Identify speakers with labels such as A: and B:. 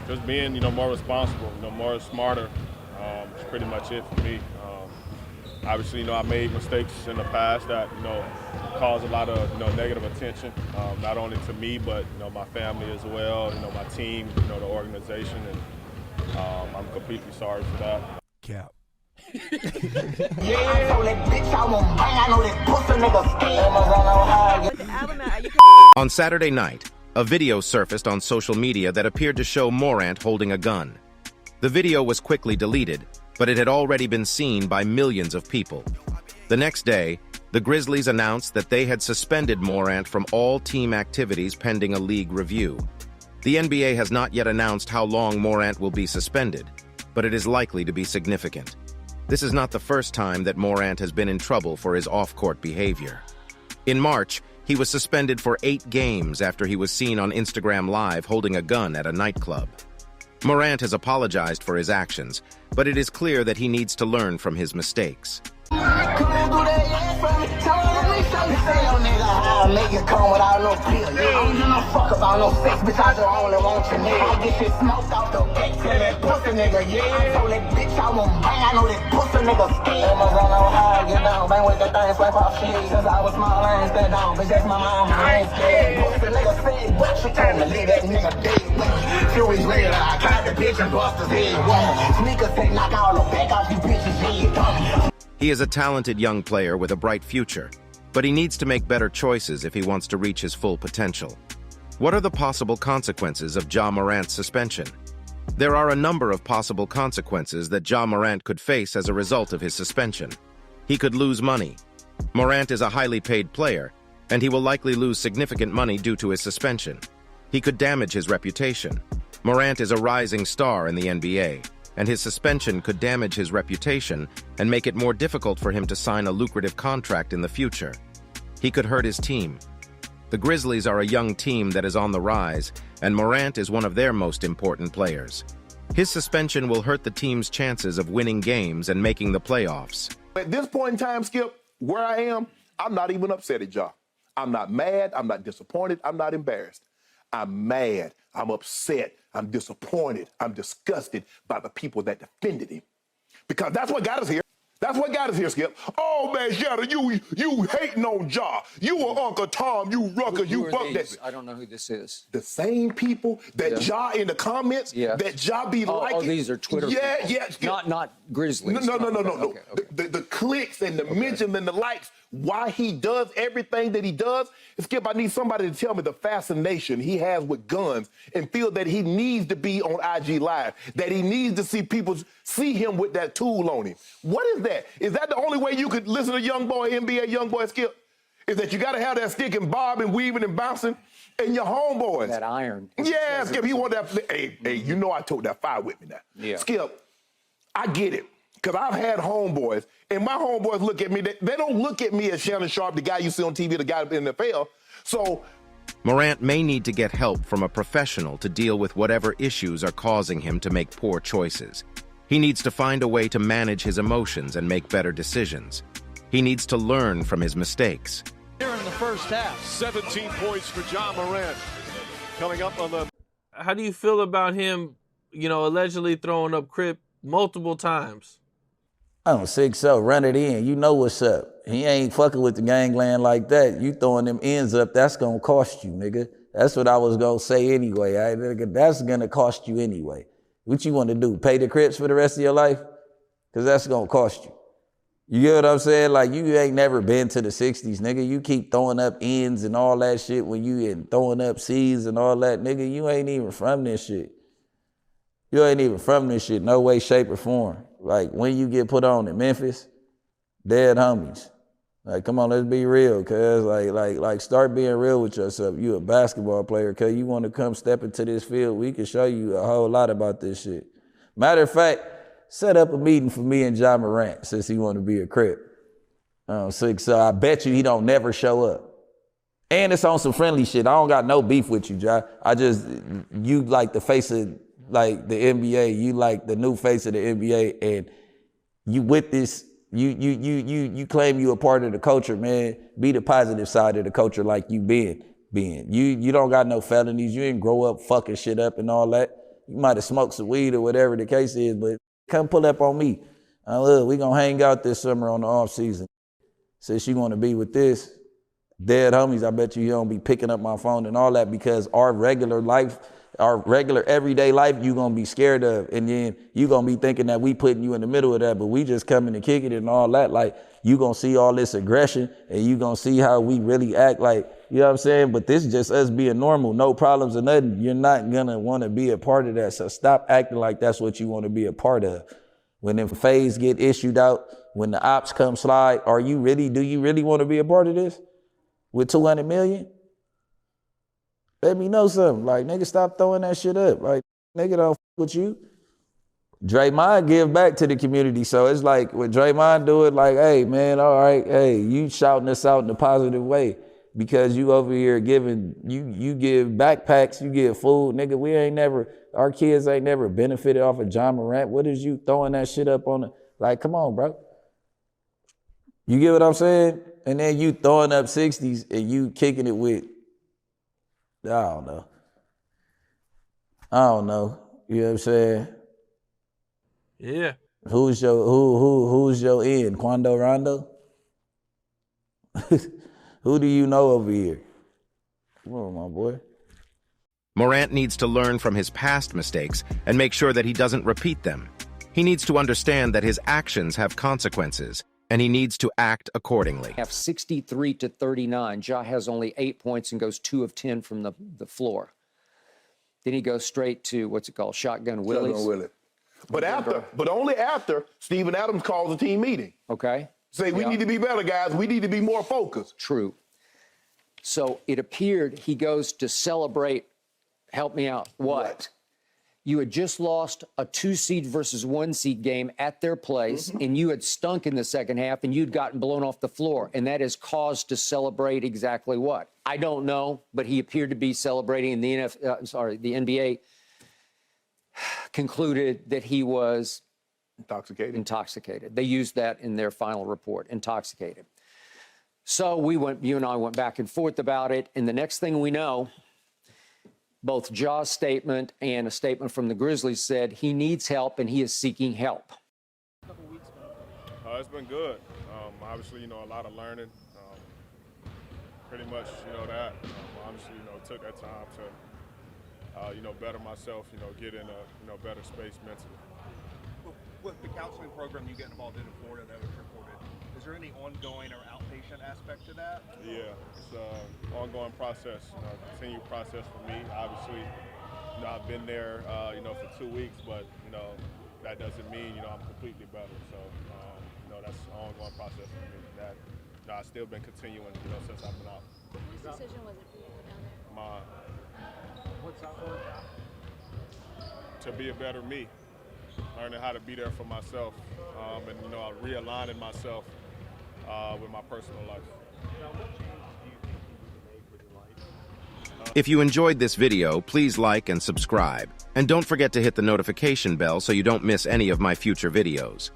A: Just being, more responsible, more smarter. It's pretty much it for me. Obviously, I made mistakes in the past that, caused a lot of, negative attention, not only to me, but, my family as well, my team, the organization, and I'm completely sorry for that.
B: Cap.
C: On Saturday night, a video surfaced on social media that appeared to show Morant holding a gun. The video was quickly deleted, but it had already been seen by millions of people. The next day, the Grizzlies announced that they had suspended Morant from all team activities pending a league review. The NBA has not yet announced how long Morant will be suspended, but it is likely to be significant. This is not the first time that Morant has been in trouble for his off-court behavior. In March, he was suspended for 8 games after he was seen on Instagram Live holding a gun at a nightclub. Morant has apologized for his actions, but it is clear that he needs to learn from his mistakes. Make it come without no pill. I don't give no fuck about no sex, bitch. I just only want your nigga. I get shit smoked off the back, tell that pussy nigga, yeah. I told that bitch I won't bang, I know that pussy nigga scared. Amazon on how I get down, bang with that thing, swipe off shit. Since I was small, I ain't stand down, bitch, that's my mom, I ain't scared. Pussy nigga said, what she told me, leave that nigga dead. 2 weeks later, I tried the bitch and bust his head. Sneakers say knock all the back off you bitches' head. He is a talented young player with a bright future, but he needs to make better choices if he wants to reach his full potential. What are the possible consequences of Ja Morant's suspension? There are a number of possible consequences that Ja Morant could face as a result of his suspension. He could lose money. Morant is a highly paid player, and he will likely lose significant money due to his suspension. He could damage his reputation. Morant is a rising star in the NBA, and his suspension could damage his reputation and make it more difficult for him to sign a lucrative contract in the future. He could hurt his team. The Grizzlies are a young team that is on the rise, and Morant is one of their most important players. His suspension will hurt the team's chances of winning games and making the playoffs.
D: At this point in time, Skip, where I am, I'm not even upset at Ja. I'm not mad, I'm not disappointed, I'm not embarrassed. I'm mad, I'm upset, I'm disappointed, I'm disgusted by the people that defended him. Because that's what got us here. That's what got us here, Skip. Oh, man, Shadow, you hating on Ja. You were Uncle Tom, you rucker, you fuck that.
E: I don't know who this is.
D: The same people that Ja in the comments, that Ja be liking.
E: Oh, these are Twitter people.
D: Yeah. Skip.
E: Not Grizzlies.
D: No.
E: Okay.
D: The clicks and the mentions and the likes, why he does everything that he does. Skip, I need somebody to tell me the fascination he has with guns and feel that he needs to be on IG Live, that he needs to see people see him with that tool on him. What is that? Is that the only way you could listen to young boy, NBA young boy, Skip? Is that you got to have that stick and bob and weaving and bouncing and your homeboys.
E: That iron.
D: Yeah, Skip, he want that. Hey, you know I took that fire with me now.
E: Yeah.
D: Skip, I get it. Because I've had homeboys, and my homeboys look at me. They don't look at me as Shannon Sharp, the guy you see on TV, the guy in the NFL. So
C: Morant may need to get help from a professional to deal with whatever issues are causing him to make poor choices. He needs to find a way to manage his emotions and make better decisions. He needs to learn from his mistakes.
F: Here in the first half,
G: 17 points for Ja Morant. Coming up on the...
H: How do you feel about him, allegedly throwing up Crip multiple times?
I: I'm 6'0", run it in. You know what's up. He ain't fucking with the gangland like that. You throwing them ends up, that's gonna cost you, nigga. That's what I was gonna say anyway. That's gonna cost you anyway. What you wanna do, pay the Crips for the rest of your life? Because that's gonna cost you. You get what I'm saying? Like, you ain't never been to the 60s, nigga. You keep throwing up ends and all that shit when you and throwing up C's and all that, nigga. You ain't even from this shit. You ain't even from this shit, no way, shape, or form. Like, when you get put on in Memphis, dead homies. Like, come on, let's be real, cuz. Like, start being real with yourself. You a basketball player, cuz. You want to come step into this field, we can show you a whole lot about this shit. Matter of fact, set up a meeting for me and Ja Morant, since he want to be a Crip. So I bet you he don't never show up. And it's on some friendly shit. I don't got no beef with you, Ja. You like the face of, like, the NBA, you like the new face of the NBA, and you with this, you claim you a part of the culture, man. Be the positive side of the culture like you been. being. You don't got no felonies. You didn't grow up fucking shit up and all that. You might have smoked some weed or whatever the case is, but come pull up on me. Look, we gonna hang out this summer on the off season. Since you want to be with this, dead homies, I bet you don't be picking up my phone and all that, because our regular life, our regular everyday life, you gonna be scared of, and then you gonna be thinking that we putting you in the middle of that, but we just coming to kick it and all that. Like, you gonna see all this aggression and you gonna see how we really act, like, you know what I'm saying? But this is just us being normal, no problems or nothing. You're not gonna wanna be a part of that, so stop acting like that's what you wanna be a part of. When them fades get issued out, when the ops come slide, do you really wanna be a part of this? With 200 million? Let me know something. Like, nigga, stop throwing that shit up. Like, nigga, don't f with you. Draymond give back to the community. So it's like, when Draymond do it, like, hey, man, all right, hey, you shouting us out in a positive way because you over here giving, you give backpacks, you give food. Nigga, our kids ain't never benefited off of John Morant. What is you throwing that shit up on it? Like, come on, bro. You get what I'm saying? And then you throwing up 60s and you kicking it with, I don't know. You know what I'm saying?
H: Yeah.
I: Who's your end? Quando Rondo? Who do you know over here? Come on, my boy.
B: Morant needs to learn from his past mistakes and make sure that he doesn't repeat them. He needs to understand that his actions have consequences, and he needs to act accordingly.
E: Have 63-39. Ja has only 8 points and goes 2 of 10 from the floor. Then he goes straight to, what's it called, Shotgun Willies?
D: Shotgun Willie. But only after Steven Adams calls a team meeting.
E: Okay.
D: Say, we need to be better, guys. We need to be more focused.
E: True. So it appeared he goes to celebrate, help me out, what? You had just lost a 2-seed versus 1-seed game at their place, and you had stunk in the second half, and you'd gotten blown off the floor, and that is cause to celebrate exactly what? I don't know, but he appeared to be celebrating, and the NBA concluded that he was intoxicated. They used that in their final report, intoxicated. So you and I went back and forth about it, and the next thing we know, both Ja's statement and a statement from the Grizzlies said he needs help and he is seeking help.
A: It's been good. Obviously, a lot of learning. Pretty much, that. Obviously, took that time to, better myself, get in a, better space mentally.
F: With the counseling program you get involved in Florida that was reported, is there any ongoing or outpatient aspect to that?
A: Yeah, it's an ongoing process, continued process for me. Obviously, I've been there, for 2 weeks, but, that doesn't mean, I'm completely better. So, that's an ongoing process for me. That I've still been continuing, since I've been out.
J: Whose decision was it for you down there?
A: Mine.
F: What's that for?
A: To be a better me. Learning how to be there for myself, and realigning myself with my personal life.
F: Now, what changes do you think you need to make with your life?
B: If you enjoyed this video, please like and subscribe. And don't forget to hit the notification bell so you don't miss any of my future videos.